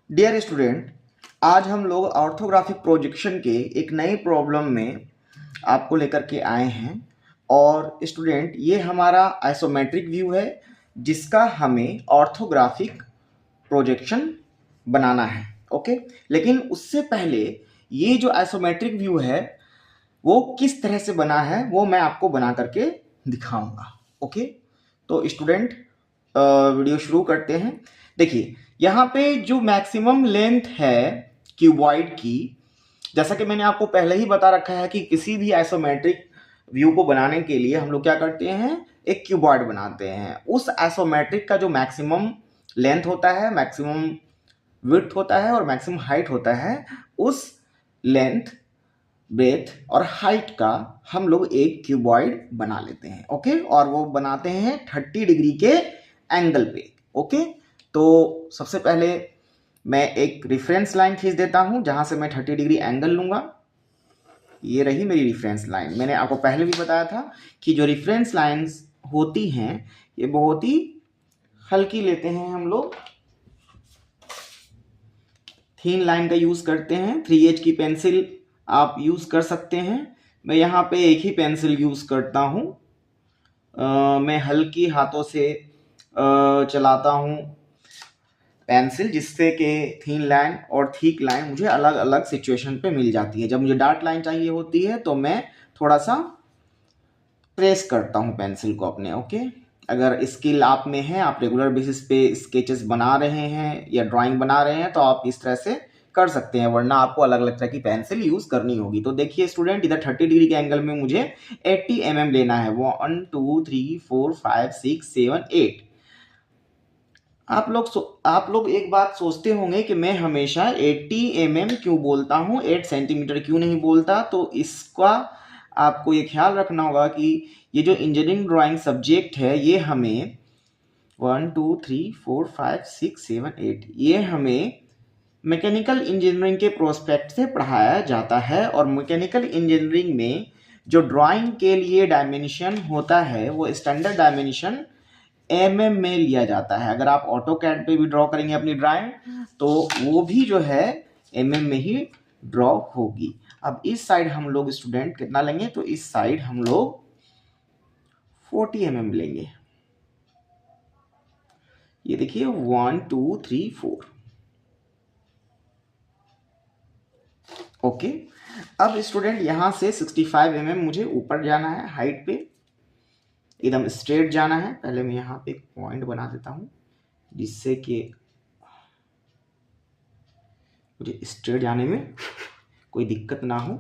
Dear student, आज हम लोग ऑर्थोग्राफिक प्रोजेक्शन के एक नई प्रॉब्लम में आपको लेकर के आए हैं। और स्टूडेंट, ये हमारा आइसोमेट्रिक व्यू है जिसका हमें ऑर्थोग्राफिक प्रोजेक्शन बनाना है। ओके, लेकिन उससे पहले ये जो आइसोमेट्रिक व्यू है वो किस तरह से बना है वो मैं आपको बना करके दिखाऊंगा। ओके, तो स्टूडेंट वीडियो शुरू करते हैं। देखिए, यहाँ पे जो मैक्सिमम लेंथ है क्यूबॉइड की, जैसा कि मैंने आपको पहले ही बता रखा है कि किसी भी आइसोमेट्रिक व्यू को बनाने के लिए हम लोग क्या करते हैं, एक क्यूबॉइड बनाते हैं। उस आइसोमेट्रिक का जो मैक्सिमम लेंथ होता है, मैक्सिमम विड्थ होता है और मैक्सिमम हाइट होता है, उस लेंथ, ब्रेथ और हाइट का हम लोग एक क्यूबॉइड बना लेते हैं। ओके, और वो बनाते हैं 30 डिग्री के एंगल पे। ओके, तो सबसे पहले मैं एक रेफरेंस लाइन खींच देता हूं जहां से मैं 30 डिग्री एंगल लूंगा। ये रही मेरी रेफरेंस लाइन। मैंने आपको पहले भी बताया था कि जो रेफरेंस लाइंस होती हैं ये बहुत ही हल्की लेते हैं हम लोग, थीन लाइन का यूज करते हैं। 3H की पेंसिल आप यूज कर सकते हैं। मैं यहाँ पे एक ही पेंसिल यूज करता हूँ। मैं हल्की हाथों से चलाता हूँ पेंसिल, जिससे कि थीन लाइन और थिक लाइन मुझे अलग अलग सिचुएशन पे मिल जाती है। जब मुझे डार्क लाइन चाहिए होती है तो मैं थोड़ा सा प्रेस करता हूँ पेंसिल को अपने। ओके, अगर स्किल आप में है, आप रेगुलर बेसिस पे स्केचेस बना रहे हैं या ड्राइंग बना रहे हैं तो आप इस तरह से कर सकते हैं, वरना आपको अलग अलग तरह की पेंसिल यूज करनी होगी। तो देखिए स्टूडेंट, इधर 30 डिग्री के एंगल में मुझे 80 mm लेना है। 1 2 3 4 5 6 7 8। आप लोग एक बात सोचते होंगे कि मैं हमेशा 80 mm क्यों बोलता हूँ, 8 सेंटीमीटर क्यों नहीं बोलता। तो इसका आपको ये ख्याल रखना होगा कि ये जो इंजीनियरिंग ड्राइंग सब्जेक्ट है ये हमें 1 2 3 4 5 6 7 8 ये हमें मैकेनिकल इंजीनियरिंग के प्रोस्पेक्ट से पढ़ाया जाता है। और मैकेनिकल इंजीनियरिंग में जो ड्राइंग के लिए डायमेंशन होता है वो स्टैंडर्ड डायमेंशन mm में लिया जाता है। अगर आप ऑटो कैड पे भी ड्रॉ करेंगे अपनी ड्राइंग तो वो भी जो है mm में ही ड्रॉ होगी। अब इस साइड हम लोग स्टूडेंट कितना लेंगे, तो इस साइड हम लोग 40 mm लेंगे। ये देखिए 1 2 3 4। ओके, अब स्टूडेंट यहां से 65 mm मुझे ऊपर जाना है, हाइट पे एकदम स्ट्रेट जाना है। पहले मैं यहाँ पे एक पॉइंट बना देता हूँ जिससे कि मुझे स्ट्रेट जाने में कोई दिक्कत ना हो।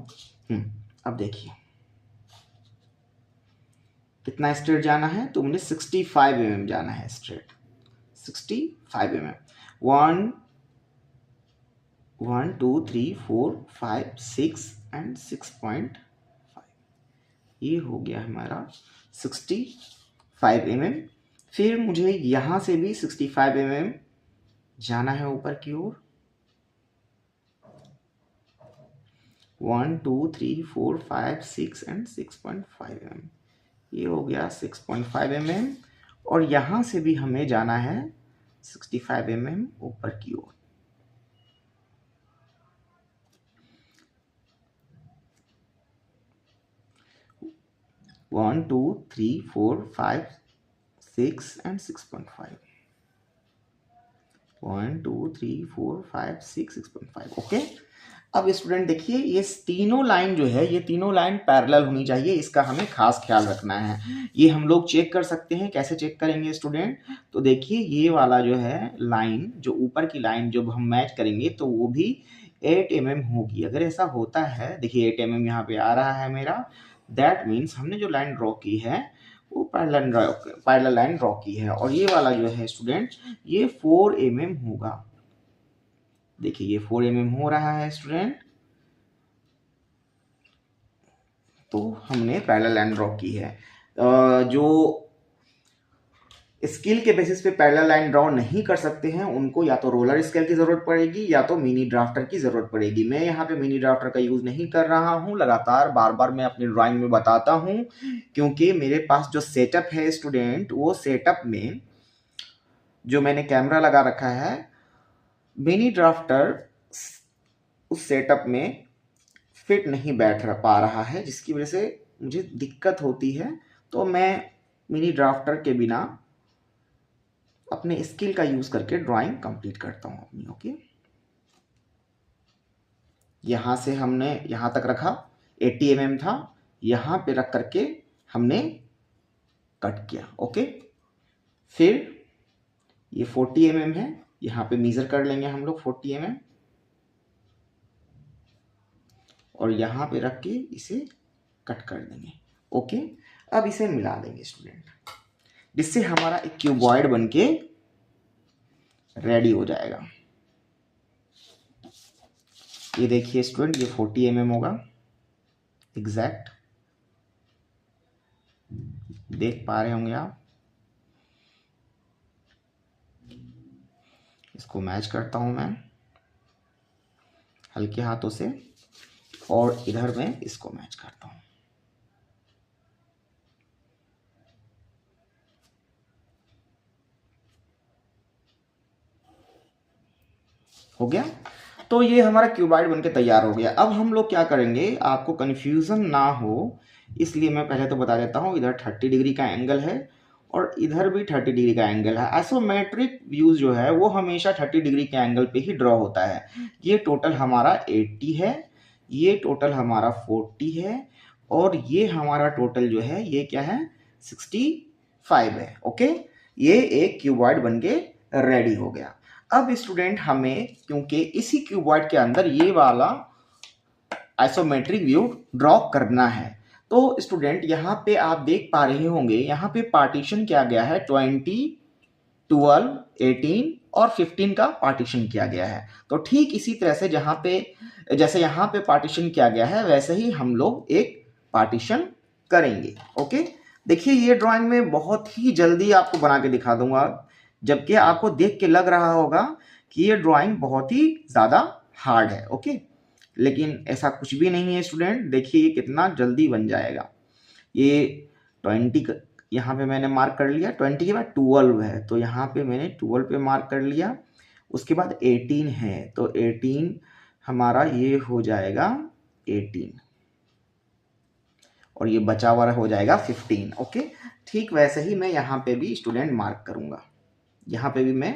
अब देखिए कितना स्ट्रेट जाना है, तो मुझे 65 mm जाना है स्ट्रेट। 65 mm। 1 1 2 3 4 5 6 एंड 6.5। ये हो गया हमारा 65 mm। फिर मुझे यहाँ से भी 65 mm जाना है ऊपर की ओर। 1 2 3 4 5 6 एंड 6.5 mm। ये हो गया 6.5 mm। और यहाँ से भी हमें जाना है 65 mm ऊपर की ओर। One two three four five 6 and 6.5। 1 2 3 4 5 6 6.5। Okay, अब स्टूडेंट देखिए ये तीनों लाइन जो है, ये तीनों लाइन पैरेलल होनी चाहिए, इसका हमें खास ख्याल रखना है। ये हम लोग चेक कर सकते हैं। कैसे चेक करेंगे स्टूडेंट, तो देखिए ये वाला जो है लाइन, जो ऊपर की लाइन जब हम मैच करेंगे तो वो भी 8 mm होगी। अगर ऐसा होता है, देखिए 8 mm यहाँ पे आ रहा है मेरा, दैट मीन्स हमने जो लाइन ड्रॉ की है वो पैरेलल लाइन ड्रॉ की है। और ये वाला जो है स्टूडेंट ये 4 mm होगा। देखिए ये 4 mm हो रहा है स्टूडेंट, तो हमने पैरेलल लाइन ड्रॉ की है। जो स्किल के बेसिस पे पैरेलल लाइन ड्रॉ नहीं कर सकते हैं उनको या तो रोलर स्केल की जरूरत पड़ेगी या तो मिनी ड्राफ्टर की जरूरत पड़ेगी। मैं यहाँ पे मिनी ड्राफ्टर का यूज नहीं कर रहा हूँ, लगातार बार बार मैं अपनी ड्राइंग में बताता हूँ, क्योंकि मेरे पास जो सेटअप है स्टूडेंट, वो सेटअप में जो मैंने कैमरा लगा रखा है मिनी ड्राफ्टर उस सेटअप में फिट नहीं बैठ पा रहा है, जिसकी वजह से मुझे दिक्कत होती है। तो मैं मिनी ड्राफ्टर के बिना अपने स्किल का यूज़ करके ड्राइंग कंप्लीट करता हूँ अपनी। ओके, यहाँ से हमने यहाँ तक रखा, 80 mm था, यहाँ पे रख करके हमने कट किया। ओके, फिर ये 40 mm है, यहाँ पे मेजर कर लेंगे हम लोग 40 mm और यहाँ पे रख के इसे कट कर देंगे। ओके, अब इसे मिला देंगे स्टूडेंट, जिससे हमारा एक क्यूबॉइड बनके रेडी हो जाएगा। ये देखिए स्टूडेंट, ये 40 mm होगा एग्जैक्ट, देख पा रहे होंगे आप। इसको मैच करता हूं मैं हल्के हाथों से और इधर मैं इसको मैच करता हूं। हो गया, तो ये हमारा क्यूबॉइड बनके तैयार हो गया। अब हम लोग क्या करेंगे, आपको कन्फ्यूज़न ना हो इसलिए मैं पहले तो बता देता हूँ, इधर 30 डिग्री का एंगल है और इधर भी 30 डिग्री का एंगल है। आइसोमेट्रिक व्यूज जो है वो हमेशा 30 डिग्री के एंगल पे ही ड्रॉ होता है। ये टोटल हमारा 80 है, ये टोटल हमारा 40 है और ये हमारा टोटल जो है ये क्या है 65 है। ओके, ये एक क्यूबॉइड बनके रेडी हो गया। अब स्टूडेंट हमें क्योंकि इसी क्यूबॉइड के अंदर ये वाला आइसोमेट्रिक व्यू ड्रॉ करना है, तो स्टूडेंट यहाँ पे आप देख पा रहे होंगे, यहाँ पे पार्टीशन किया गया है 20, 12, 18 और 15 का पार्टीशन किया गया है। तो ठीक इसी तरह से जैसे यहाँ पे पार्टीशन किया गया है वैसे ही हम लोग एक पार्टीशन करेंगे। ओके, देखिए ये ड्राइंग में बहुत ही जल्दी आपको बना के दिखा दूंगा, जबकि आपको देख के लग रहा होगा कि ये ड्राइंग बहुत ही ज़्यादा हार्ड है। ओके, लेकिन ऐसा कुछ भी नहीं है स्टूडेंट, देखिए ये कितना जल्दी बन जाएगा। ये 20 यहाँ पे मैंने मार्क कर लिया, 20 के बाद 12 है तो यहाँ पे मैंने 12 पे मार्क कर लिया। उसके बाद 18 है तो 18 हमारा ये हो जाएगा 18 और ये बचा हुआ हो जाएगा 15। ओके, ठीक वैसे ही मैं यहाँ पे भी स्टूडेंट मार्क करूँगा, यहाँ पे भी मैं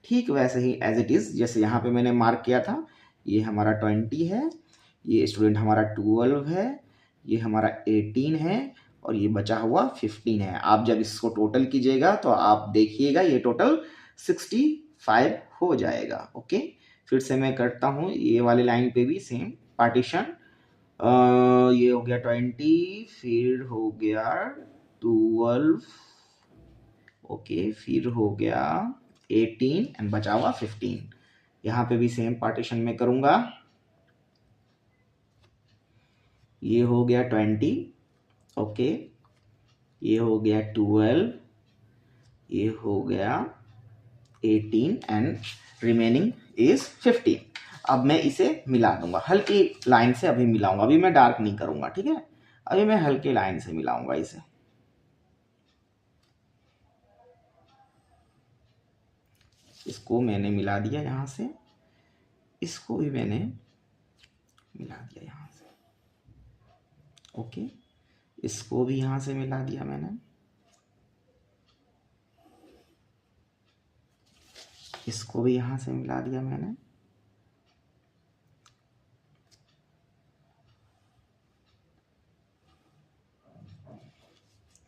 ठीक वैसे ही एज इट इज़ जैसे यहाँ पे मैंने मार्क किया था। ये हमारा 20 है, ये स्टूडेंट हमारा 12 है, ये हमारा 18 है और ये बचा हुआ 15 है। आप जब इसको टोटल कीजिएगा तो आप देखिएगा ये टोटल 65 हो जाएगा। ओके, फिर से मैं करता हूँ, ये वाली लाइन पे भी सेम पार्टीशन, ये हो गया 20, फिर हो गया 12, ओके, फिर हो गया 18 एंड बचा हुआ 15। यहाँ पे भी सेम पार्टीशन में करूँगा, ये हो गया 20, ओके, ये हो गया 12, ये हो गया 18 एंड रिमेनिंग इज 15। अब मैं इसे मिला दूंगा हल्की लाइन से, अभी मिलाऊंगा, अभी मैं डार्क नहीं करूंगा, ठीक है, अभी मैं हल्के लाइन से मिलाऊंगा इसे। इसको मैंने मिला दिया यहाँ से, इसको भी मैंने मिला दिया यहाँ से। ओके, इसको भी यहाँ से मिला दिया मैंने, इसको भी यहाँ से मिला दिया मैंने,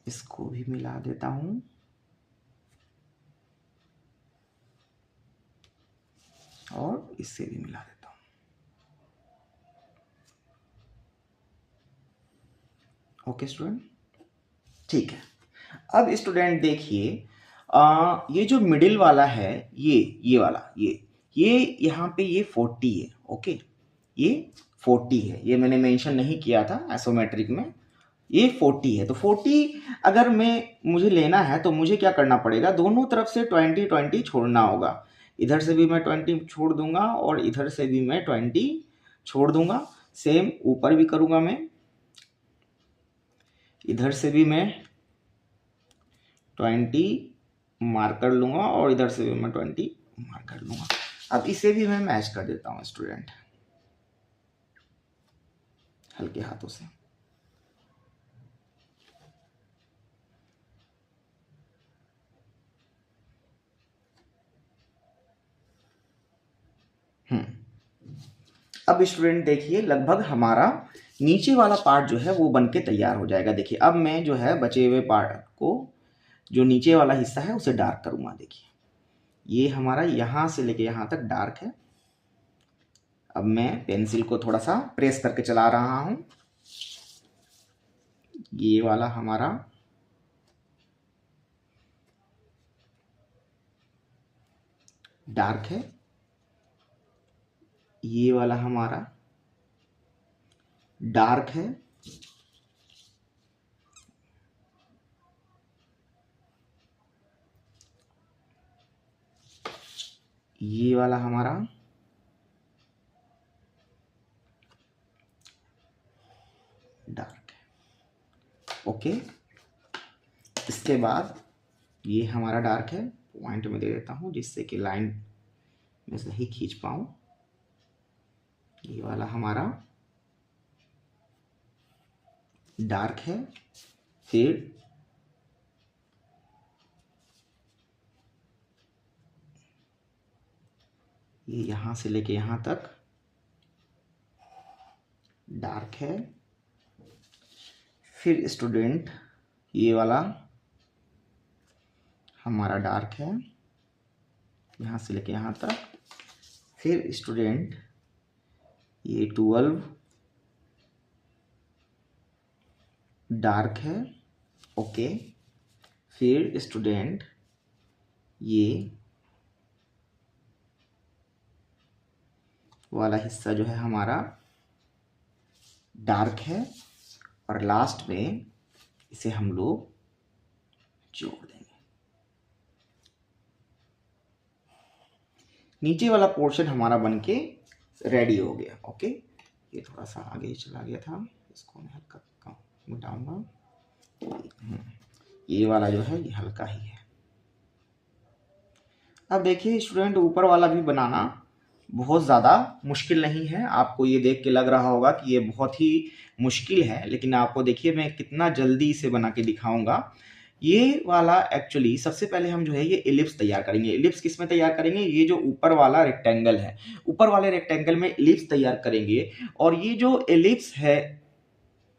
इसको भी मिला देता हूँ, और इससे भी मिला देता हूँ। ओके स्टूडेंट, ठीक है। अब स्टूडेंट देखिए, ये जो मिडिल वाला है, ये वाला, ये यहाँ पे ये 40 है। ओके, ये 40 है, ये मैंने मेंशन नहीं किया था आइसोमेट्रिक में, ये 40 है। तो 40 अगर मुझे लेना है तो मुझे क्या करना पड़ेगा, दोनों तरफ से 20 छोड़ना होगा। इधर से भी मैं 20 छोड़ दूंगा और इधर से भी मैं 20 छोड़ दूंगा। सेम ऊपर भी करूंगा मैं, इधर से भी मैं 20 मार्क कर लूंगा और इधर से भी मैं 20 मार्क कर लूंगा। अब इसे भी मैं मैच कर देता हूँ स्टूडेंट, हल्के हाथों से। अब स्टूडेंट देखिए, लगभग हमारा नीचे वाला पार्ट जो है वो बन के तैयार हो जाएगा। देखिए अब मैं जो है बचे हुए पार्ट को, जो नीचे वाला हिस्सा है उसे डार्क करूंगा। देखिए ये हमारा यहाँ से लेके यहाँ तक डार्क है। अब मैं पेंसिल को थोड़ा सा प्रेस करके चला रहा हूं। ये वाला हमारा डार्क है, ये वाला हमारा डार्क है, ये वाला हमारा डार्क है। ओके, इसके बाद ये हमारा डार्क है, पॉइंट में दे देता हूं जिससे कि लाइन में सही खींच पाऊं। ये वाला हमारा डार्क है, फिर ये यहां से लेके यहां तक डार्क है, फिर स्टूडेंट ये वाला हमारा डार्क है यहाँ से लेके यहाँ तक, फिर स्टूडेंट ये 12 डार्क है। ओके, फिर स्टूडेंट ये वाला हिस्सा जो है हमारा डार्क है, और लास्ट में इसे हम लोग जोड़ देंगे। नीचे वाला पोर्शन हमारा बनके रेडी हो गया। ओके, ये थोड़ा सा आगे चला गया था, इसको मैं हल्का मिटाऊंगा। ये वाला जो है ये हल्का ही है। अब देखिए स्टूडेंट, ऊपर वाला भी बनाना बहुत ज़्यादा मुश्किल नहीं है। आपको ये देख के लग रहा होगा कि ये बहुत ही मुश्किल है, लेकिन आपको देखिए मैं कितना जल्दी इसे बना के दिखाऊंगा। ये वाला एक्चुअली सबसे पहले हम जो है ये एलिप्स तैयार करेंगे। एलिप्स किस में तैयार करेंगे? ये जो ऊपर वाला रेक्टेंगल है, ऊपर वाले रेक्टेंगल में एलिप्स तैयार करेंगे। और ये जो एलिप्स है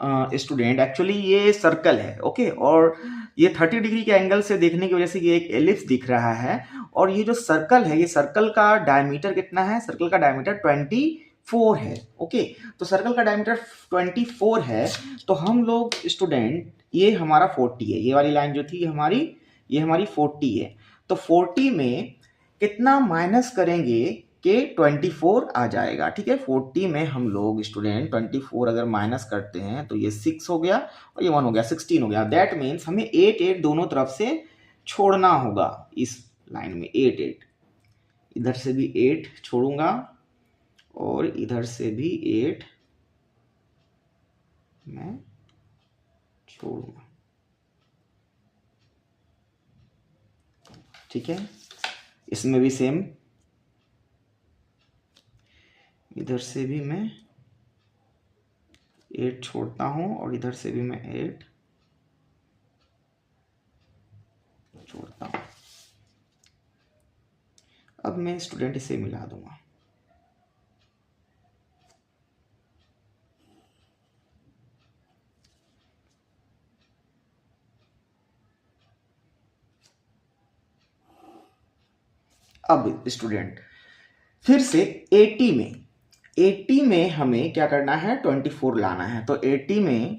स्टूडेंट, एक्चुअली ये सर्कल है। ओके, और ये 30 डिग्री के एंगल से देखने की वजह से ये एक एलिप्स दिख रहा है। और ये जो सर्कल है, ये सर्कल का डायमीटर कितना है? सर्कल का डायमीटर 24 है। ओके, तो सर्कल का डायमीटर 24 है, तो हम लोग स्टूडेंट ये हमारा 40 है। ये वाली लाइन जो थी हमारी, ये हमारी 40 है। तो 40 में कितना माइनस करेंगे कि 24 आ जाएगा। ठीक है, 40 में हम लोग स्टूडेंट 24 अगर माइनस करते हैं तो ये 6 हो गया और ये 1 हो गया, 16 हो गया। दैट मीन्स हमें 8 दोनों तरफ से छोड़ना होगा। इस लाइन में 8 इधर से भी 8 छोड़ूंगा और इधर से भी 8 मैं छोड़ूंगा। ठीक है, इसमें भी सेम, इधर से भी मैं 8 छोड़ता हूं और इधर से भी मैं 8 छोड़ता हूं। अब मैं स्टूडेंट इसे मिला दूंगा। अब स्टूडेंट फिर से 80 में हमें क्या करना है? 24 लाना है। तो 80 में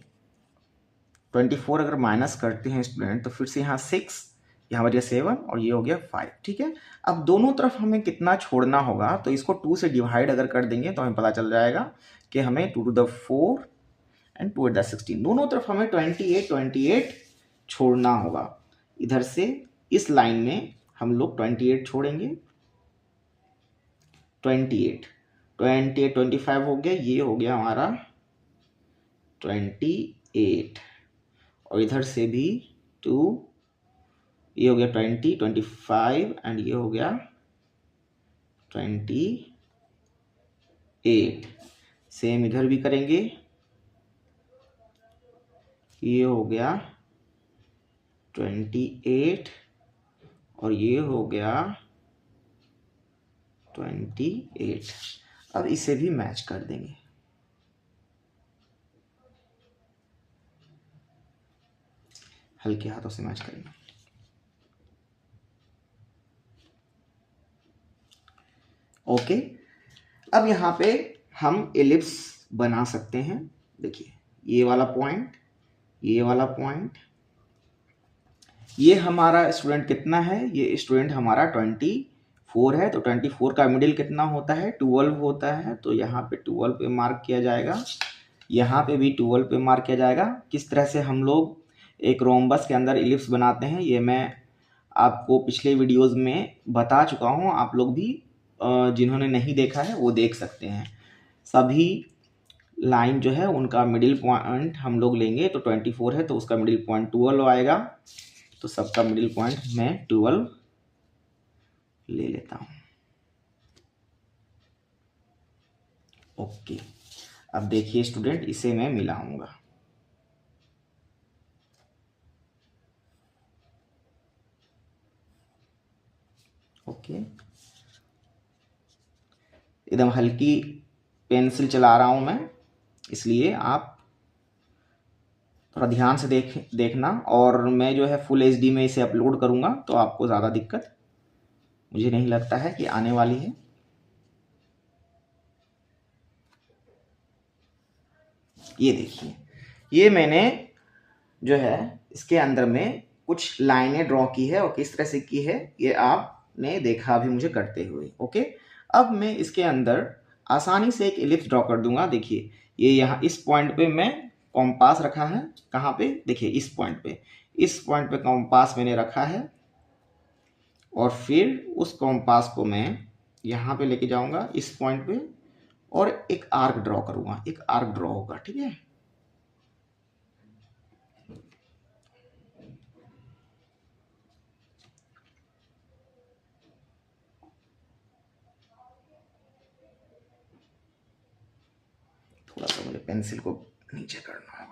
24 अगर माइनस करते हैं स्टूडेंट, तो फिर से यहाँ 6, यहाँ बच गया 7 और ये हो गया 5। ठीक है, अब दोनों तरफ हमें कितना छोड़ना होगा? तो इसको 2 से डिवाइड अगर कर देंगे तो हमें पता चल जाएगा कि हमें 2 to the 4 and 2 to the 16, दोनों तरफ हमें 28 छोड़ना होगा। इधर से इस लाइन में हम लोग 28 छोड़ेंगे, 28 25 हो गया, ये हो गया हमारा 28 और इधर से भी 2, ये हो गया 25 एंड ये हो गया 28। सेम इधर भी करेंगे, ये हो गया 28 और ये हो गया 28। अब इसे भी मैच कर देंगे। हल्के हाथों से मैच करेंगे। ओके, अब यहाँ पे हम एलिप्स बना सकते हैं। देखिए ये वाला पॉइंट, ये वाला पॉइंट, ये हमारा स्टूडेंट कितना है, ये स्टूडेंट हमारा 24 है। तो 24 का मिडिल कितना होता है, 12 होता है। तो यहाँ पे 12 पे मार्क किया जाएगा, यहाँ पे भी 12 पे मार्क किया जाएगा। किस तरह से हम लोग एक रोम्बस के अंदर इलिप्स बनाते हैं ये मैं आपको पिछले वीडियोस में बता चुका हूँ। आप लोग भी जिन्होंने नहीं देखा है वो देख सकते हैं। सभी लाइन जो है उनका मिडिल पॉइंट हम लोग लेंगे। तो 24 है तो उसका मिडिल पॉइंट 12 आएगा। तो सबका मिडिल पॉइंट मैं 12 ले लेता हूँ। ओके, अब देखिए स्टूडेंट, इसे मैं मिलाऊंगा। ओके, एकदम हल्की पेंसिल चला रहा हूं मैं, इसलिए आप थोड़ा ध्यान से देखना। और मैं जो है फुल एचडी में इसे अपलोड करूंगा तो आपको ज़्यादा दिक्कत मुझे नहीं लगता है कि आने वाली है। ये देखिए, ये मैंने जो है इसके अंदर में कुछ लाइनें ड्रॉ की है और किस तरह से की है ये आपने देखा अभी मुझे करते हुए। ओके, अब मैं इसके अंदर आसानी से एक एलिप्स ड्रॉ कर दूंगा। देखिए ये यहाँ इस पॉइंट पे मैं कॉम्पास रखा है। कहाँ पे, देखिए इस पॉइंट पे, इस पॉइंट पे कॉम्पास मैंने रखा है और फिर उस कॉम्पास को मैं यहाँ पे लेके जाऊंगा इस पॉइंट पे और एक आर्क ड्रॉ करूंगा। एक आर्क ड्रॉ होगा, ठीक है। थोड़ा सा मुझे पेंसिल को नीचे करना होगा।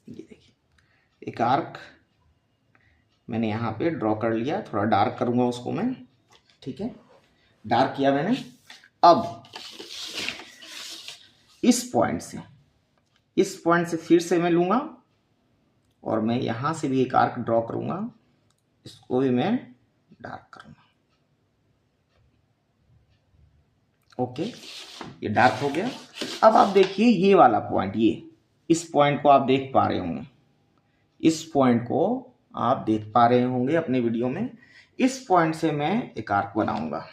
ये देखिए एक आर्क मैंने यहाँ पे ड्रॉ कर लिया। थोड़ा डार्क करूँगा उसको मैं, ठीक है, डार्क किया मैंने। अब इस पॉइंट से फिर से मैं लूँगा और मैं यहाँ से भी एक आर्क ड्रॉ करूँगा, इसको भी मैं डार्क करूँगा। ओके, ये डार्क हो गया। अब आप देखिए ये वाला पॉइंट, ये इस पॉइंट को आप देख पा रहे होंगे, इस पॉइंट को आप देख पा रहे होंगे अपने वीडियो में। इस पॉइंट से मैं एक आर्क बनाऊंगा।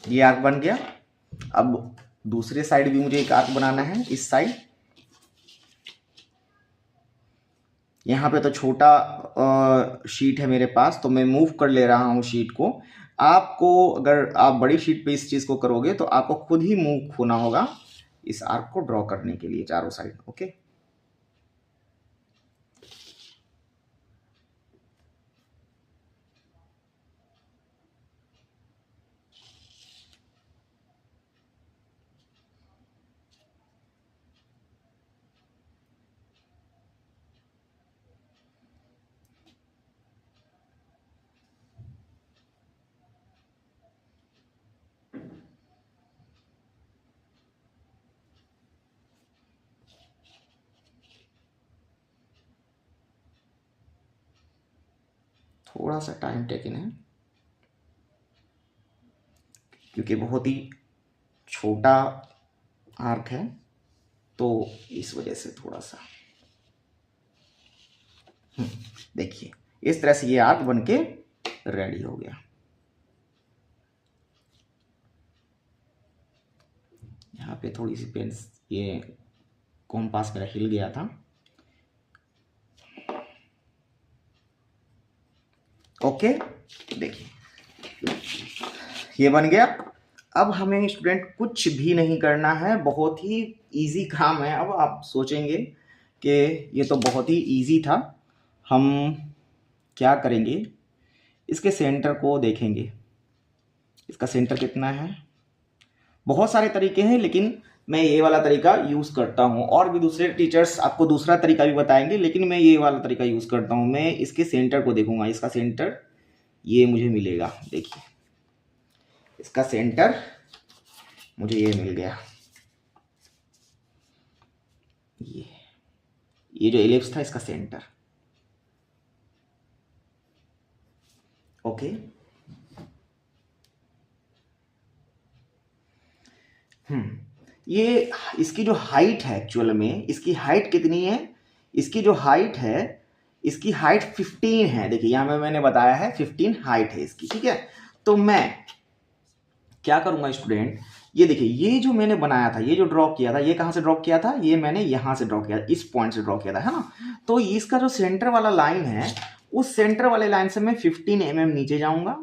ये आर्क बन गया। अब दूसरे साइड भी मुझे एक आर्क बनाना है, इस साइड। यहाँ पे तो छोटा शीट है मेरे पास तो मैं मूव कर ले रहा हूँ शीट को। आपको अगर आप बड़ी शीट पे इस चीज़ को करोगे तो आपको खुद ही मूव होना होगा इस आर्क को ड्रॉ करने के लिए चारों साइड। ओके, थोड़ा सा टाइम टेकिंग है क्योंकि बहुत ही छोटा आर्क है, तो इस वजह से थोड़ा सा देखिए इस तरह से ये आर्क बनके रेडी हो गया। यहाँ पे थोड़ी सी पेन, ये कॉम्पास मेरा हिल गया था। ओके, देखिए ये बन गया। अब हमें स्टूडेंट कुछ भी नहीं करना है, बहुत ही इजी काम है। अब आप सोचेंगे कि ये तो बहुत ही इजी था, हम क्या करेंगे, इसके सेंटर को देखेंगे। इसका सेंटर कितना है, बहुत सारे तरीके हैं लेकिन मैं ये वाला तरीका यूज़ करता हूँ, और भी दूसरे टीचर्स आपको दूसरा तरीका भी बताएंगे, लेकिन मैं ये वाला तरीका यूज़ करता हूँ। मैं इसके सेंटर को देखूंगा, इसका सेंटर ये मुझे मिलेगा। देखिए इसका सेंटर मुझे ये मिल गया, ये जो एलिप्स था इसका सेंटर। ओके, ये इसकी जो हाइट है, एक्चुअल में इसकी हाइट कितनी है, इसकी जो हाइट है, इसकी हाइट 15 है। देखिए यहाँ में मैंने बताया है 15 हाइट है इसकी, ठीक है। तो मैं क्या करूंगा स्टूडेंट, ये देखिए ये जो मैंने बनाया था, ये जो ड्रॉ किया था, ये कहाँ से ड्रॉ किया था, ये मैंने यहाँ से ड्रॉ किया था, इस पॉइंट से ड्रॉ किया था, है ना। तो इसका जो सेंटर वाला लाइन है, उस सेंटर वाले लाइन से मैं 15 mm नीचे जाऊंगा,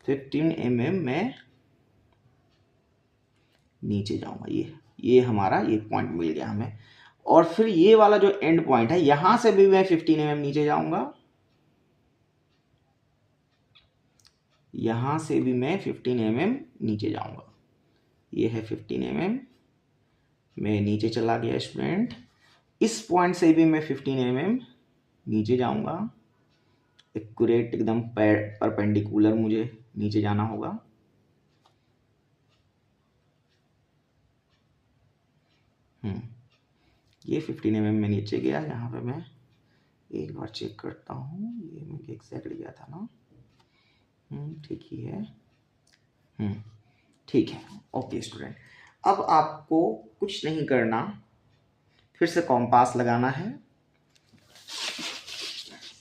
15 mm में नीचे जाऊंगा। ये हमारा ये पॉइंट मिल गया हमें। और फिर ये वाला जो एंड पॉइंट है, यहां से भी मैं 15 mm नीचे जाऊंगा, यहां से भी मैं 15 mm नीचे जाऊंगा। ये है 15 mm, मैं नीचे चला गया स्टूडेंट। इस पॉइंट से भी मैं 15 mm नीचे जाऊंगा, एक्यूरेट एकदम परपेंडिकुलर मुझे नीचे जाना होगा। ये 15 mm में नीचे गया। यहाँ पे मैं एक बार चेक करता हूँ, ये मुझे एग्जैक्टली गया था ना, ठीक ही है, ठीक है। ओके स्टूडेंट, अब आपको कुछ नहीं करना, फिर से कॉम्पास लगाना है।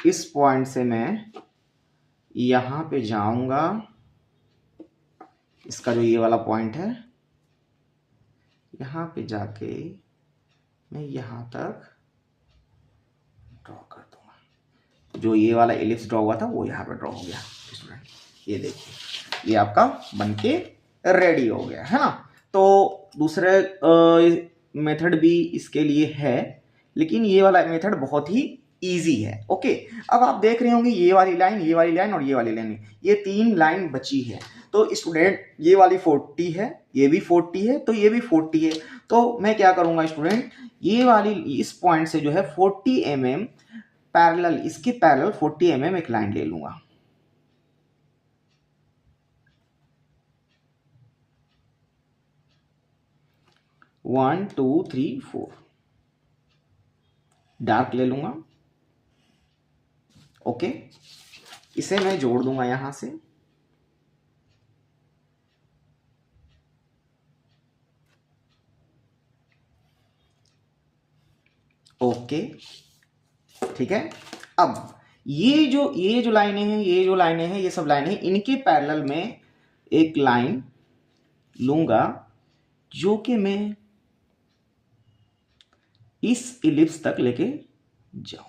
इस पॉइंट से मैं यहाँ पे जाऊंगा, इसका जो ये वाला पॉइंट है, यहाँ पे जाके मैं यहाँ तक ड्रॉ कर दूंगा। जो ये वाला एलिप्स ड्रॉ हुआ था वो यहाँ पे ड्रॉ हो गया स्टूडेंट। ये देखिए ये आपका बनके रेडी हो गया, है ना। तो दूसरे मेथड भी इसके लिए है, लेकिन ये वाला मेथड बहुत ही इजी है। ओके, अब आप देख रहे होंगे ये वाली लाइन, ये वाली लाइन और ये वाली लाइन, ये 3 लाइन बची है। तो स्टूडेंट ये वाली 40 है, ये भी 40 है, तो ये भी 40 है। तो मैं क्या करूंगा स्टूडेंट, ये वाली इस पॉइंट से जो है 40 mm पैरेलल, इसके पैरेलल 40 mm एक लाइन ले लूंगा। One two three four, dark ले लूंगा। ओके, इसे मैं जोड़ दूंगा यहां से। ओके, ठीक है। अब ये जो लाइनें हैं, ये जो लाइनें हैं, ये सब लाइनें, इनके पैरेलल में एक लाइन लूंगा जो कि मैं इस इलिप्स तक लेके जाऊंगा।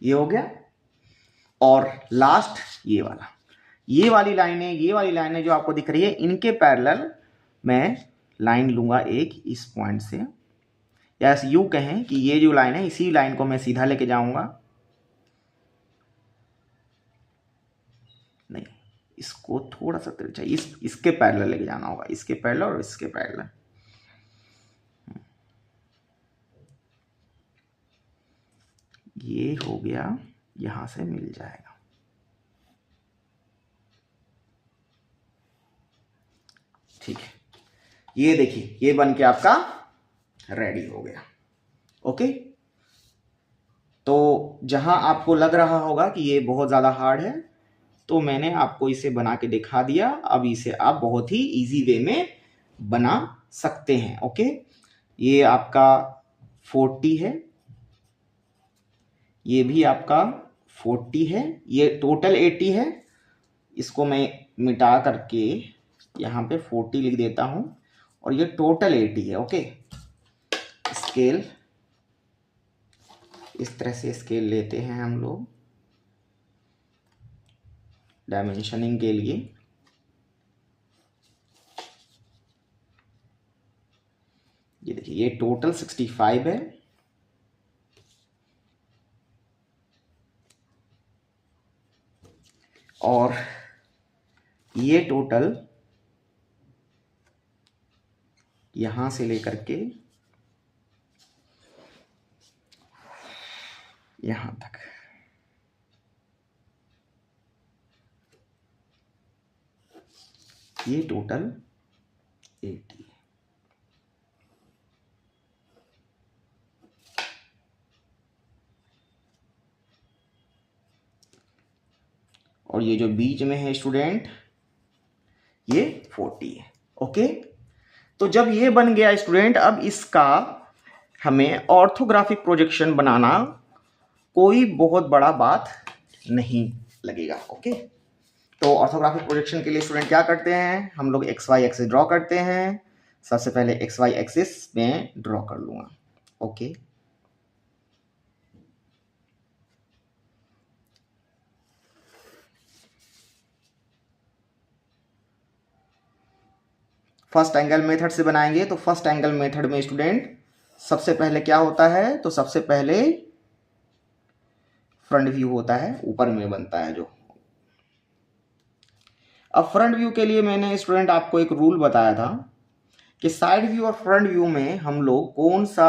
ये हो गया। और लास्ट ये वाली लाइनें जो आपको दिख रही है, इनके पैरेलल मैं लाइन लूंगा एक इस पॉइंट से, या यूं कहें कि ये जो लाइन है, इसी लाइन को मैं सीधा लेके जाऊंगा। नहीं, इसको थोड़ा सा तिरछा, इसके पैरेलल लेके जाना होगा, इसके पैरेलल और इसके पैरेलल। ये हो गया, यहां से मिल जाएगा। ठीक है, ये देखिए ये बन के आपका रेडी हो गया। ओके, तो जहां आपको लग रहा होगा कि ये बहुत ज़्यादा हार्ड है, तो मैंने आपको इसे बना के दिखा दिया। अब इसे आप बहुत ही इजी वे में बना सकते हैं। ओके, ये आपका 40 है, ये भी आपका 40 है, ये टोटल 80 है। इसको मैं मिटा करके यहाँ पे 40 लिख देता हूँ और ये टोटल 80 है। ओके, स्केल इस तरह से स्केल लेते हैं हम लोग डायमेंशनिंग के लिए। ये देखिए ये टोटल 65 है और ये टोटल यहां से लेकर के यहां तक ये टोटल 80। और ये जो बीच में है स्टूडेंट ये 40 है। ओके, तो जब ये बन गया स्टूडेंट, अब इसका हमें ऑर्थोग्राफिक प्रोजेक्शन बनाना कोई बहुत बड़ा बात नहीं लगेगा। ओके, तो ऑर्थोग्राफिक प्रोजेक्शन के लिए स्टूडेंट क्या करते हैं, हम लोग एक्स वाई एक्सिस ड्रॉ करते हैं। सबसे पहले एक्स वाई एक्सिस में ड्रॉ कर लूंगा। ओके, फर्स्ट एंगल मेथड से बनाएंगे। तो फर्स्ट एंगल मेथड में स्टूडेंट सबसे पहले क्या होता है, तो सबसे पहले फ्रंट व्यू होता है, ऊपर में बनता है जो। अब फ्रंट व्यू के लिए मैंने स्टूडेंट आपको एक रूल बताया था कि साइड व्यू और फ्रंट व्यू में हम लोग कौन सा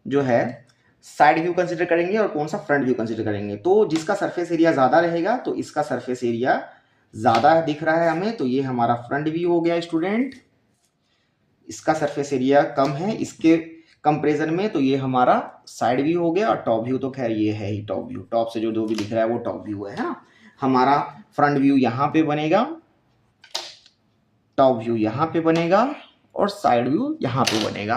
जो है साइड व्यू कंसिडर करेंगे और कौन सा फ्रंट व्यू कंसिडर करेंगे। तो जिसका सरफेस एरिया ज़्यादा रहेगा, तो इसका सरफेस एरिया ज़्यादा दिख रहा है हमें, तो ये हमारा फ्रंट व्यू हो गया स्टूडेंट। इसका सरफेस एरिया कम है इसके कंपेरिजन में, तो ये हमारा साइड व्यू हो गया। और टॉप व्यू तो खैर ये है ही टॉप व्यू, टॉप से जो भी दिख रहा है वो टॉप व्यू है ना। हमारा फ्रंट व्यू यहाँ पे बनेगा, टॉप व्यू यहाँ पे बनेगा और साइड व्यू यहाँ पे बनेगा,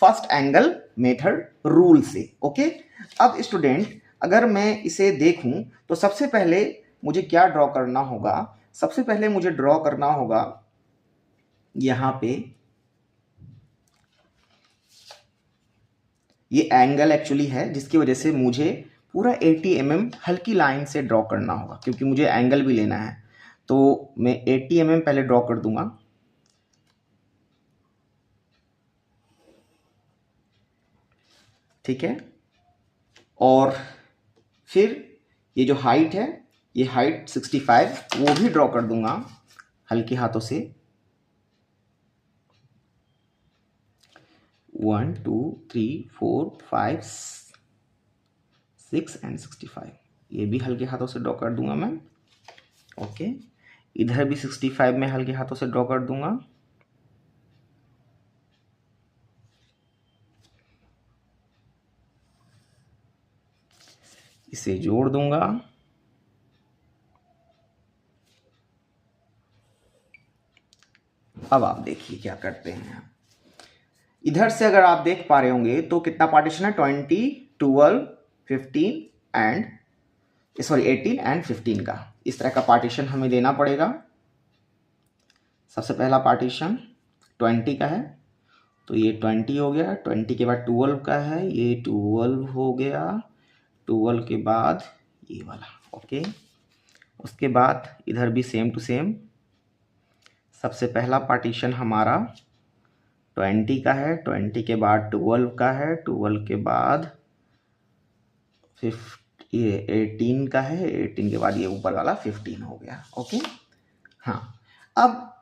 फर्स्ट एंगल मेथड रूल से। ओके, अब स्टूडेंट अगर मैं इसे देखूं तो सबसे पहले मुझे क्या ड्रॉ करना होगा, सबसे पहले मुझे ड्रॉ करना होगा यहाँ पे ये एंगल एक्चुअली है जिसकी वजह से मुझे पूरा 80 mm हल्की लाइन से ड्रॉ करना होगा, क्योंकि मुझे एंगल भी लेना है। तो मैं 80 mm पहले ड्रॉ कर दूंगा। ठीक है, और फिर ये जो हाइट है, ये हाइट 65 वो भी ड्रॉ कर दूंगा हल्के हाथों से। 1 2 3 4 5 6 एंड 65 ये भी हल्के हाथों से ड्रॉ कर दूंगा मैं। ओके, इधर भी 65 में हल्के हाथों से ड्रॉ कर दूंगा। इसे जोड़ दूंगा। अब आप देखिए क्या करते हैं। इधर से अगर आप देख पा रहे होंगे तो कितना पार्टीशन है, 20 12 15 एंड 18 एंड 15 का, इस तरह का पार्टीशन हमें देना पड़ेगा। सबसे पहला पार्टीशन 20 का है, तो ये 20 हो गया। 20 के बाद 12 का है, ये 12 हो गया। 12 के बाद ये वाला। ओके, उसके बाद इधर भी सेम टू सेम। सबसे पहला पार्टीशन हमारा 20 का है, 20 के बाद 12 का है, 12 के बाद ये 18 का है, 18 के बाद ये ऊपर वाला 15 हो गया। ओके, हाँ, अब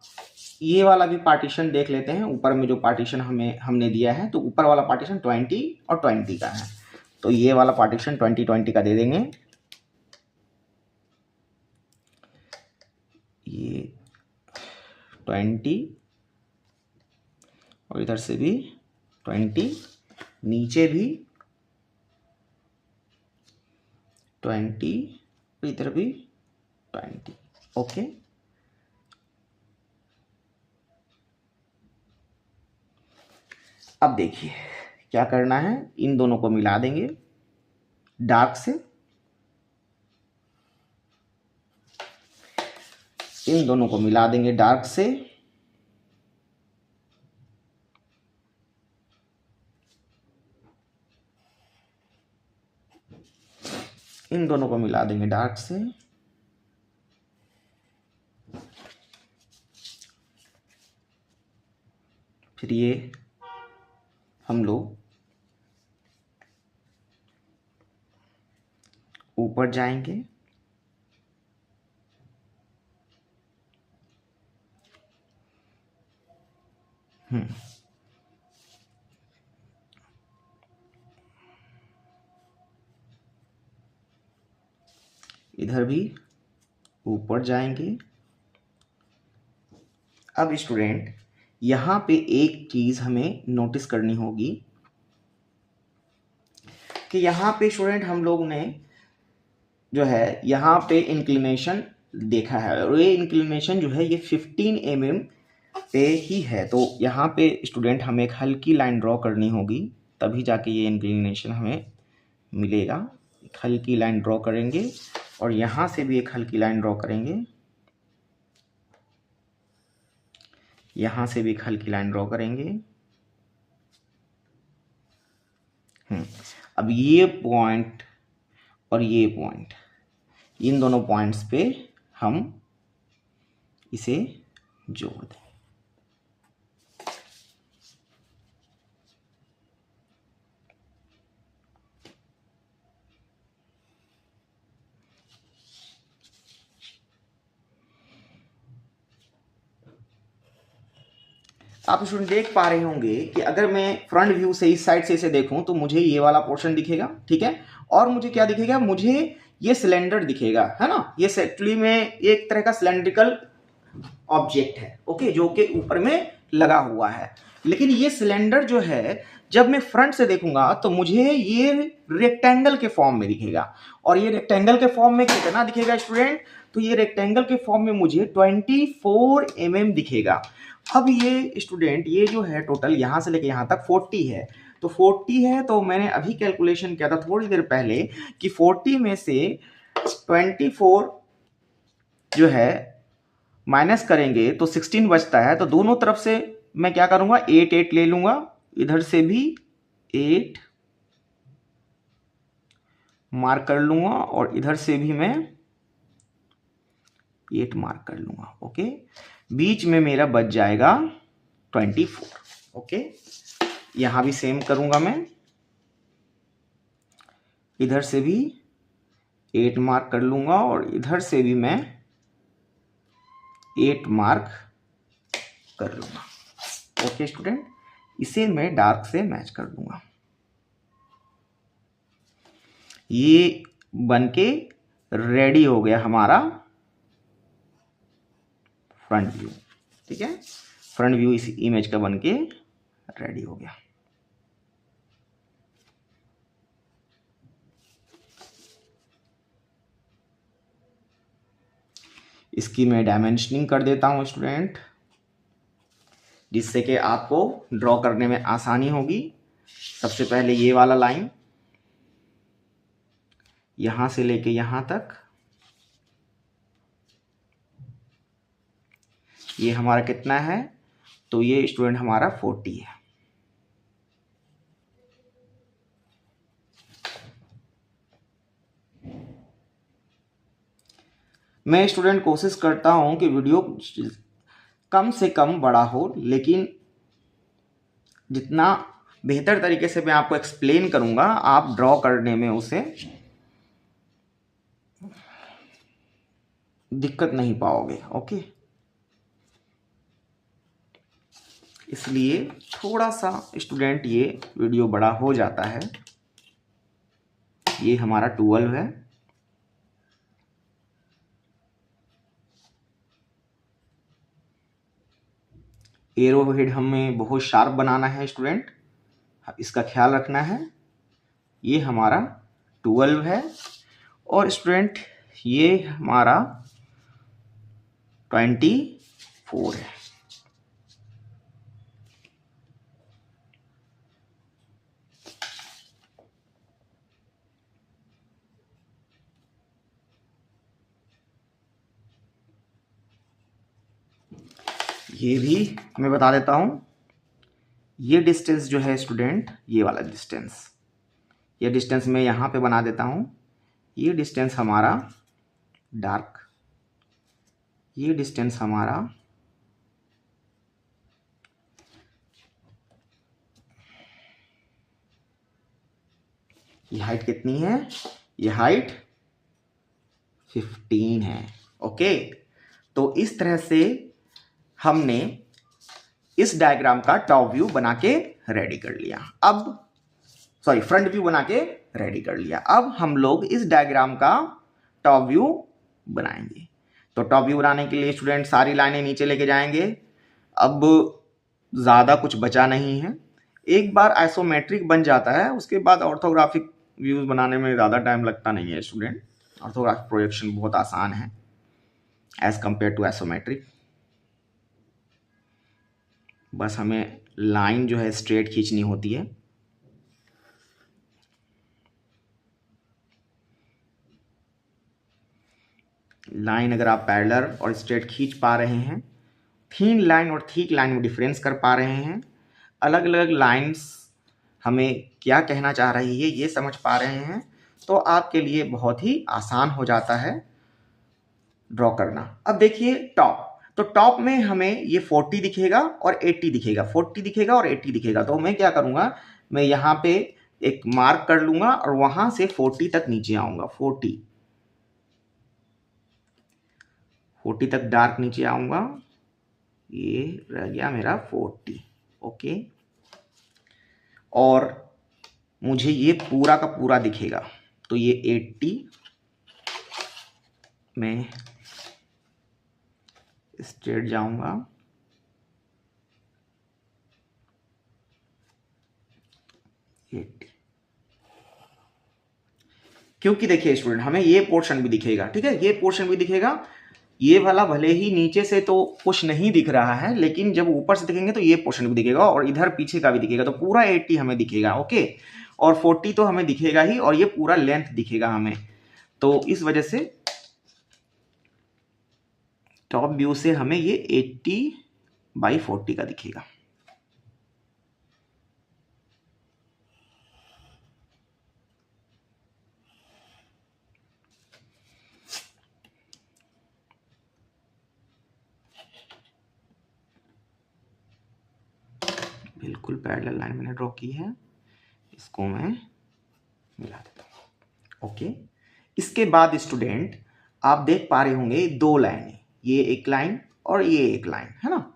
ये वाला भी पार्टीशन देख लेते हैं। ऊपर में जो पार्टीशन हमने दिया है, तो ऊपर वाला पार्टीशन 20 और 20 का है, तो ये वाला पार्टीशन 20 का दे देंगे। ये 20 और इधर से भी 20, नीचे भी 20, इधर भी 20। ओके, अब देखिए क्या करना है, इन दोनों को मिला देंगे डार्क से, इन दोनों को मिला देंगे डार्क से, इन दोनों को मिला देंगे डार्क से, फिर ये हम लोग ऊपर जाएंगे, इधर भी ऊपर जाएंगे। अब स्टूडेंट यहाँ पे एक चीज हमें नोटिस करनी होगी कि यहाँ पे स्टूडेंट हम लोग ने जो है यहाँ पे इंक्लिनेशन देखा है, और ये इंक्लिनेशन जो है ये 15 mm पे ही है। तो यहाँ पे स्टूडेंट हमें एक हल्की लाइन ड्रॉ करनी होगी, तभी जाके ये इंक्लिनेशन हमें मिलेगा। एक हल्की लाइन ड्रॉ करेंगे और यहाँ से भी एक हल्की लाइन ड्रॉ करेंगे, यहाँ से भी एक हल्की लाइन ड्रॉ करेंगे। अब ये पॉइंट और ये पॉइंट, इन दोनों पॉइंट्स पे हम इसे जोड़ दें। आप स्टूडेंट देख पा रहे होंगे कि अगर मैं फ्रंट व्यू से इस साइड से इसे देखूं तो मुझे ये वाला पोर्शन दिखेगा, ठीक है, और मुझे क्या दिखेगा, मुझे ये सिलेंडर दिखेगा, है ना। ये एक्चुअली में एक तरह का सिलेंड्रिकल ऑब्जेक्ट है, ओके, जो कि ऊपर में लगा हुआ है। लेकिन ये सिलेंडर जो है जब मैं फ्रंट से देखूंगा तो मुझे ये रेक्टेंगल के फॉर्म में दिखेगा, और ये रेक्टेंगल के फॉर्म में कितना दिखेगा स्टूडेंट, तो ये रेक्टेंगल के फॉर्म में मुझे 24 mm दिखेगा। अब ये स्टूडेंट ये जो है टोटल यहाँ से लेके यहाँ तक 40 है, तो 40 है, तो मैंने अभी कैलकुलेशन किया था थोड़ी देर पहले कि 40 में से 24 जो है माइनस करेंगे तो 16 बचता है। तो दोनों तरफ से मैं क्या करूंगा, 8 8 ले लूंगा, इधर से भी 8 मार्क कर लूंगा और इधर से भी मैं 8 मार्क कर लूंगा। ओके, बीच में मेरा बच जाएगा 24। ओके, यहां भी सेम करूंगा मैं, इधर से भी 8 मार्क कर लूंगा और इधर से भी मैं 8 मार्क कर लूंगा। ओके स्टूडेंट, इसे मैं डार्क से मैच कर दूंगा। ये बनके रेडी हो गया हमारा फ्रंट व्यू, ठीक है, फ्रंट व्यू इस इमेज का बनके रेडी हो गया। इसकी मैं डायमेंशनिंग कर देता हूं स्टूडेंट, जिससे कि आपको ड्रॉ करने में आसानी होगी। सबसे पहले ये वाला लाइन यहां से लेके यहां तक, ये हमारा कितना है, तो ये स्टूडेंट हमारा 40 है। मैं स्टूडेंट कोशिश करता हूं कि वीडियो कम से कम बड़ा हो, लेकिन जितना बेहतर तरीके से मैं आपको एक्सप्लेन करूंगा, आप ड्रॉ करने में उसे दिक्कत नहीं पाओगे। ओके, इसलिए थोड़ा सा स्टूडेंट ये वीडियो बड़ा हो जाता है। ये हमारा 12 है, एरो हेड हमें बहुत शार्प बनाना है स्टूडेंट, इसका ख्याल रखना है। ये हमारा 12 है और स्टूडेंट ये हमारा 24 है। ये भी मैं बता देता हूं, ये डिस्टेंस जो है स्टूडेंट, ये वाला डिस्टेंस, ये डिस्टेंस मैं यहाँ पे बना देता हूँ। ये डिस्टेंस हमारा डार्क, ये डिस्टेंस हमारा ये हाइट कितनी है, ये हाइट 15 है। ओके, तो इस तरह से हमने इस डायग्राम का टॉप व्यू बना के रेडी कर लिया। अब फ्रंट व्यू बना के रेडी कर लिया। अब हम लोग इस डायग्राम का टॉप व्यू बनाएंगे। तो टॉप व्यू बनाने के लिए स्टूडेंट सारी लाइनें नीचे लेके जाएंगे। अब ज़्यादा कुछ बचा नहीं है। एक बार आइसोमेट्रिक बन जाता है उसके बाद ऑर्थोग्राफिक व्यूज बनाने में ज़्यादा टाइम लगता नहीं है स्टूडेंट। ऑर्थोग्राफिक प्रोजेक्शन बहुत आसान है एज कंपेयर टू आइसोमेट्रिक। बस हमें लाइन जो है स्ट्रेट खींचनी होती है। लाइन अगर आप पैरेलल और स्ट्रेट खींच पा रहे हैं, थीन लाइन और थिक लाइन में डिफरेंस कर पा रहे हैं, अलग अलग लाइंस हमें क्या कहना चाह रही है ये समझ पा रहे हैं, तो आपके लिए बहुत ही आसान हो जाता है ड्रॉ करना। अब देखिए टॉप, तो टॉप में हमें ये 40 दिखेगा और 80 दिखेगा, 40 दिखेगा और 80 दिखेगा। तो मैं क्या करूँगा, मैं यहाँ पे एक मार्क कर लूँगा और वहाँ से 40 तक नीचे आऊँगा। 40 तक डार्क नीचे आऊँगा, ये रह गया मेरा 40। ओके, और मुझे ये पूरा का पूरा दिखेगा, तो ये 80 में स्ट्रेट जाऊंगा, 80, क्योंकि देखिए स्टूडेंट हमें ये पोर्शन भी दिखेगा। ठीक है, ये पोर्शन भी दिखेगा, ये वाला भले ही नीचे से तो कुछ नहीं दिख रहा है, लेकिन जब ऊपर से देखेंगे तो ये पोर्शन भी दिखेगा और इधर पीछे का भी दिखेगा, तो पूरा 80 हमें दिखेगा। ओके, और 40 तो हमें दिखेगा ही, और ये पूरा लेंथ दिखेगा हमें। तो इस वजह से टॉप व्यू से हमें ये 80/40 का दिखेगा। बिल्कुल पैरेलल लाइन मैंने ड्रॉ की है, इसको मैं मिला देता हूँ। ओके, इसके बाद स्टूडेंट आप देख पा रहे होंगे दो लाइनें, ये एक लाइन और ये एक लाइन है ना।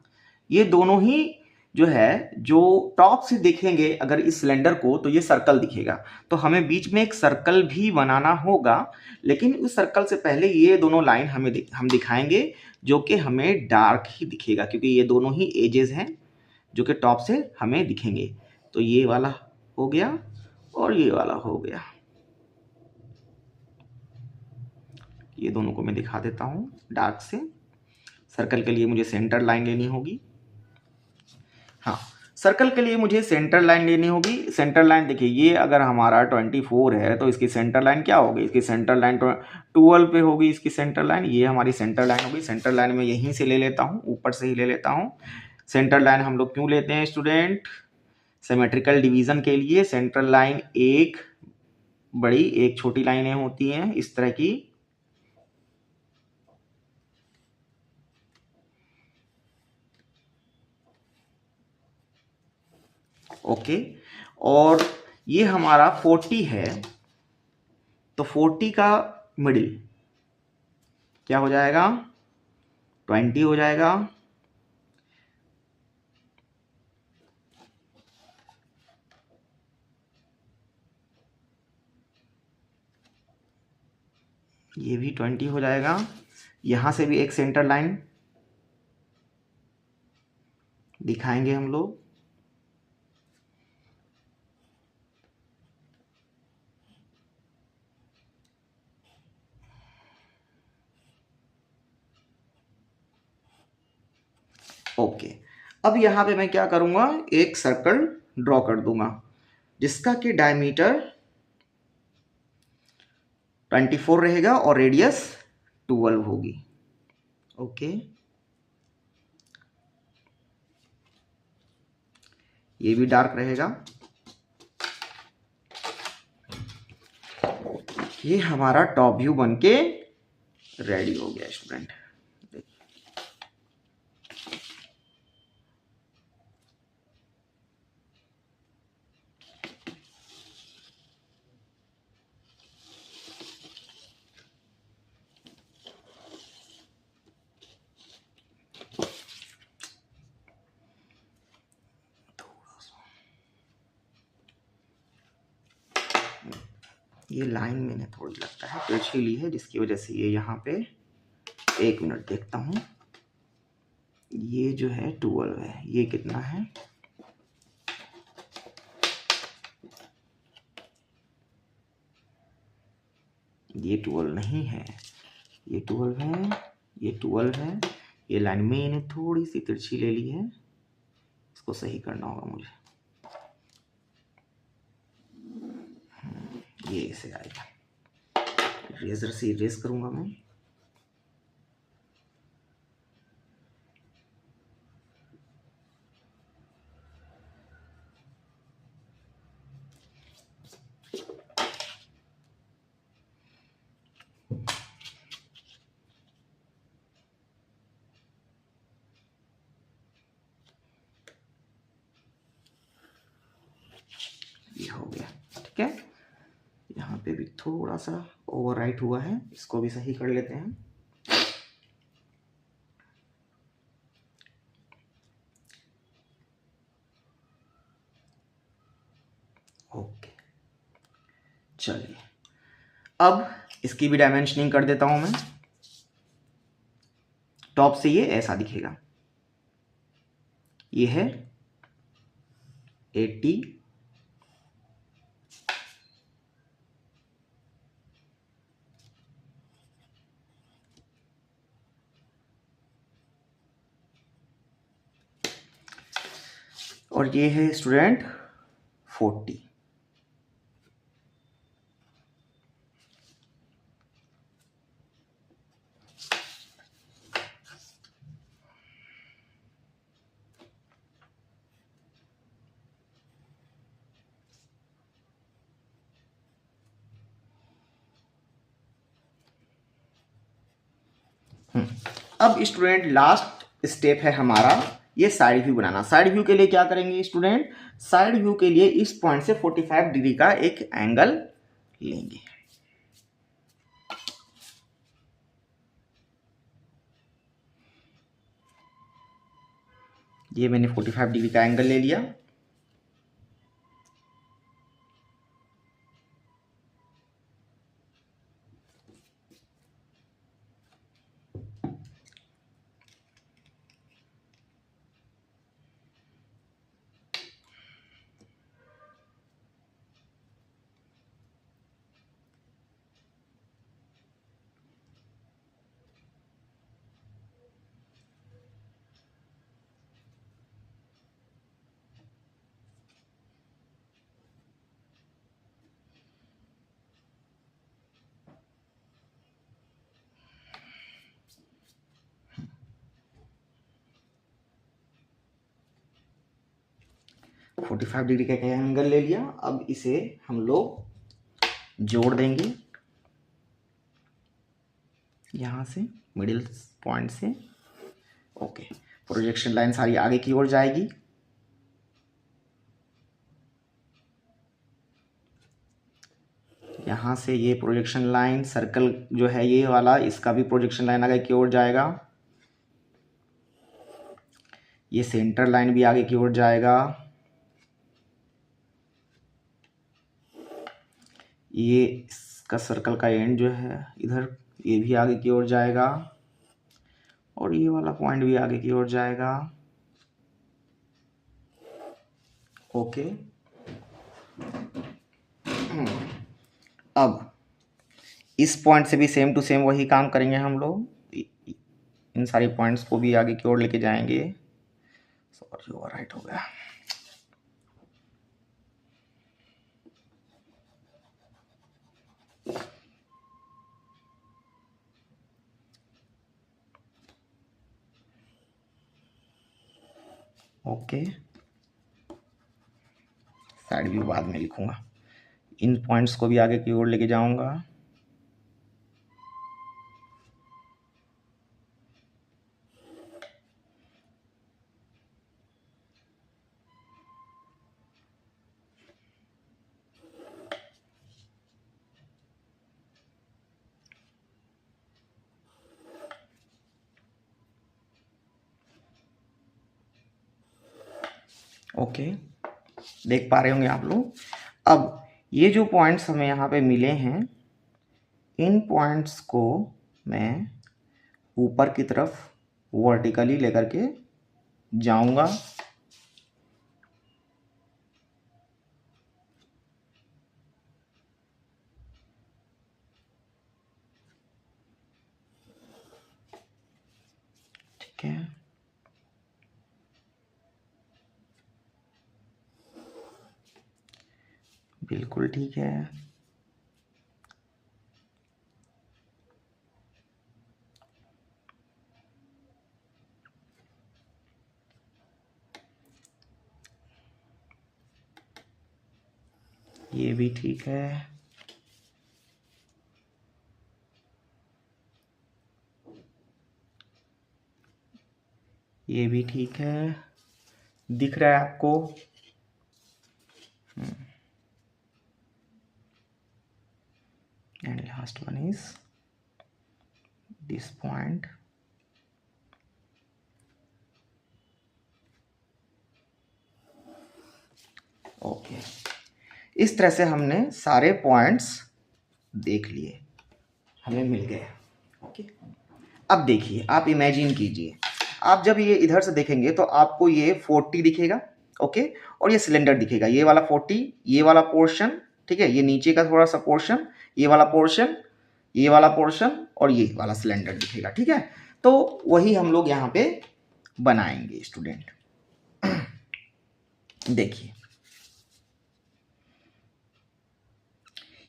ये दोनों ही जो है, जो टॉप से देखेंगे अगर इस सिलेंडर को, तो ये सर्कल दिखेगा। तो हमें बीच में एक सर्कल भी बनाना होगा, लेकिन उस सर्कल से पहले ये दोनों लाइन हम दिखाएंगे जो कि हमें डार्क ही दिखेगा, क्योंकि ये दोनों ही एजेस हैं जो कि टॉप से हमें दिखेंगे। तो ये वाला हो गया और ये वाला हो गया। ये दोनों को मैं दिखा देता हूँ डार्क से। सर्कल के लिए मुझे सेंटर लाइन लेनी होगी। हाँ, सर्कल के लिए मुझे सेंटर लाइन लेनी होगी। सेंटर लाइन देखिए, ये अगर हमारा 24 है तो इसकी सेंटर लाइन क्या होगी, इसकी सेंटर लाइन 12 पे होगी इसकी सेंटर लाइन। ये हमारी सेंटर लाइन होगी। सेंटर लाइन में यहीं से ले लेता हूँ, ऊपर से ही ले लेता हूँ। सेंटर लाइन हम लोग क्यों लेते हैं स्टूडेंट, सिमेट्रिकल डिवीजन के लिए। सेंट्रल लाइन एक बड़ी एक छोटी लाइनें होती हैं इस तरह की। ओके, और ये हमारा 40 है, तो 40 का मिडिल क्या हो जाएगा, 20 हो जाएगा। ये भी 20 हो जाएगा। यहां से भी एक सेंटर लाइन दिखाएंगे हम लोग। ओके, अब यहाँ पे मैं क्या करूँगा, एक सर्कल ड्रॉ कर दूंगा जिसका कि डायमीटर 24 रहेगा और रेडियस 12 होगी। ओके, ये भी डार्क रहेगा। ये हमारा टॉप व्यू बनके रेडी हो गया स्टूडेंट। ये लाइन मैंने थोड़ी लगता है तिरछी ली है, जिसकी वजह से ये यहाँ पे, एक मिनट देखता हूँ, ये जो है 12 है, ये कितना है, ये 12 नहीं है, ये 12 है, ये 12 है। ये लाइन मैंने थोड़ी सी तिरछी ले ली है, इसको सही करना होगा मुझे। ये ऐसे आएगा, इरेजर से इरेज करूंगा मैं। ये हो गया, ठीक है। यहाँ पे भी थोड़ा सा ओवरराइट हुआ है, इसको भी सही कर लेते हैं। ओके, चलिए अब इसकी भी डायमेंशनिंग कर देता हूं मैं। टॉप से ये ऐसा दिखेगा, ये है 80, और ये है स्टूडेंट 40। अब स्टूडेंट लास्ट स्टेप है हमारा ये साइड व्यू बनाना। साइड व्यू के लिए क्या करेंगे स्टूडेंट, साइड व्यू के लिए इस पॉइंट से 45 डिग्री का एक एंगल लेंगे। ये मैंने 45 डिग्री का एंगल ले लिया। तो 45 डिग्री का एंगल ले लिया। अब इसे हम लोग जोड़ देंगे यहाँ से मिडिल पॉइंट से। ओके, प्रोजेक्शन लाइन सारी आगे की ओर जाएगी। यहाँ से ये प्रोजेक्शन लाइन सर्कल जो है ये वाला, इसका भी प्रोजेक्शन लाइन आगे की ओर जाएगा। ये सेंटर लाइन भी आगे की ओर जाएगा। ये इसका सर्कल का एंड जो है इधर, ये भी आगे की ओर जाएगा और ये वाला पॉइंट भी आगे की ओर जाएगा। ओके। अब इस पॉइंट से भी सेम टू सेम वही काम करेंगे हम लोग, इन सारी पॉइंट्स को भी आगे की ओर लेके जाएंगे। सॉरी ओवरराइट हो गया। ओके, साइड व्यू बाद में लिखूंगा। इन पॉइंट्स को भी आगे की ओर लेके जाऊंगा। ओके, देख पा रहे होंगे आप लोग। अब ये जो पॉइंट्स हमें यहाँ पे मिले हैं, इन पॉइंट्स को मैं ऊपर की तरफ वर्टिकली लेकर के जाऊंगा। ठीक है, बिल्कुल ठीक है। ये भी ठीक है। ये भी ठीक है, दिख रहा है आपको? And last one is this point. Okay, इस तरह से हमने सारे पॉइंट्स देख लिए, हमें मिल गए। ओके, अब देखिए, आप इमेजिन कीजिए, आप जब ये इधर से देखेंगे तो आपको ये 40 दिखेगा। ओके, और ये सिलेंडर दिखेगा, ये वाला 40, ये वाला पोर्शन, ठीक है, ये नीचे का थोड़ा सा पोर्शन, ये वाला पोर्शन, ये वाला पोर्शन और ये वाला सिलेंडर दिखेगा। ठीक है, तो वही हम लोग यहाँ पे बनाएंगे स्टूडेंट। देखिए,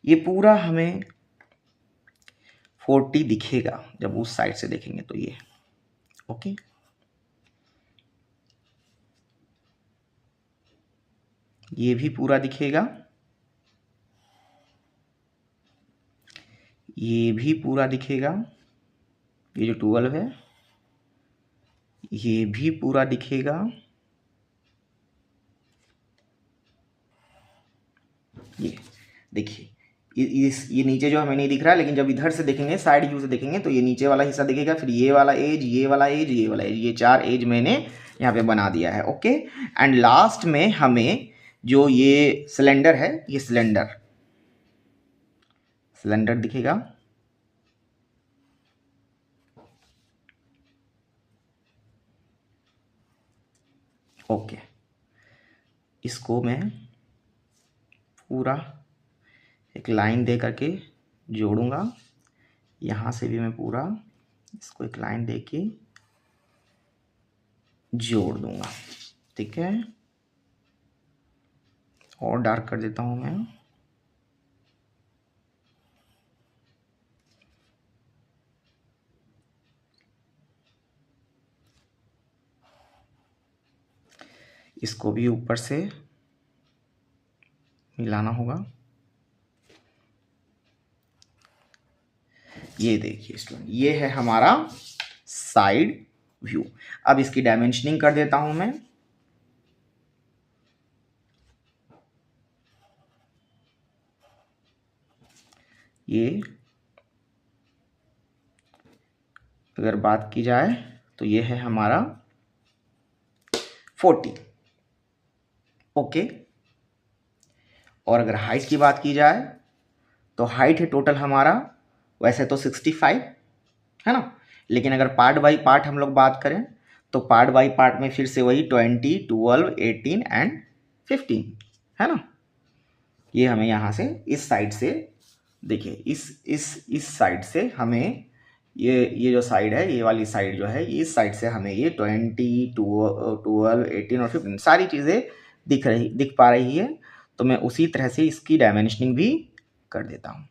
ये पूरा हमें 40 दिखेगा जब उस साइड से देखेंगे तो ये। ओके, ये भी पूरा दिखेगा, ये भी पूरा दिखेगा, ये जो 12 है ये भी पूरा दिखेगा, ये देखिए, ये नीचे जो हमें नहीं दिख रहा है, लेकिन जब इधर से देखेंगे, साइड व्यू से देखेंगे तो ये नीचे वाला हिस्सा दिखेगा, फिर ये वाला एज, ये वाला एज, ये वाला एज, ये 4 एज मैंने यहाँ पे बना दिया है। ओके, एंड लास्ट में हमें जो ये सिलेंडर है, ये सिलेंडर दिखेगा। ओके, इसको मैं पूरा एक लाइन दे करके जोड़ूंगा, यहाँ से भी मैं पूरा इसको एक लाइन दे के जोड़ दूंगा। ठीक है, और डार्क कर देता हूं मैं। इसको भी ऊपर से मिलाना होगा। ये देखिए स्टूडेंट, ये है हमारा साइड व्यू। अब इसकी डायमेंशनिंग कर देता हूं मैं। ये अगर बात की जाए तो ये है हमारा 40। ओके, और अगर हाइट की बात की जाए तो हाइट है टोटल हमारा वैसे तो 65 है ना, लेकिन अगर पार्ट बाई पार्ट हम लोग बात करें तो पार्ट बाई पार्ट में फिर से वही 20, 12, 18 एंड 15, है ना। ये हमें यहाँ से इस साइड से देखिए, इस साइड से हमें ये जो साइड है, ये वाली साइड जो है, इस साइड से हमें ये 20, 12, 18 और 15 सारी चीज़ें दिख पा रही है। तो मैं उसी तरह से इसकी डायमेंशनिंग भी कर देता हूँ।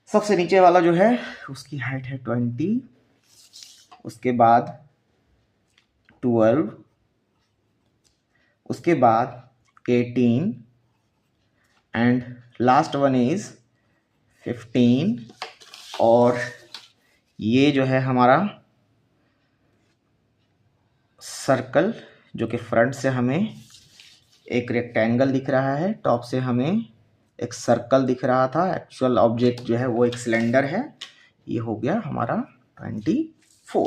सबसे नीचे वाला जो है उसकी हाइट है 20, उसके बाद 12, उसके बाद 18 एंड लास्ट वन इज 15। और ये जो है हमारा सर्कल, जो कि फ्रंट से हमें एक रेक्टेंगल दिख रहा है, टॉप से हमें एक सर्कल दिख रहा था, एक्चुअल ऑब्जेक्ट जो है वो एक सिलेंडर है। ये हो गया हमारा 24।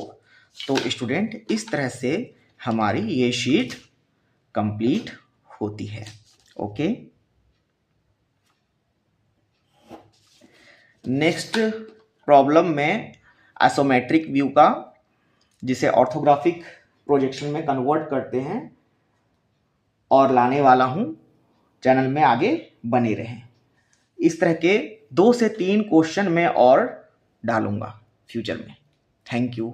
तो स्टूडेंट, इस तरह से हमारी ये शीट कंप्लीट होती है। ओके, नेक्स्ट प्रॉब्लम में आइसोमेट्रिक व्यू का, जिसे ऑर्थोग्राफिक प्रोजेक्शन में कन्वर्ट करते हैं, और लाने वाला हूं। चैनल में आगे बने रहें। इस तरह के 2 से 3 क्वेश्चन में और डालूंगा फ्यूचर में। Thank you.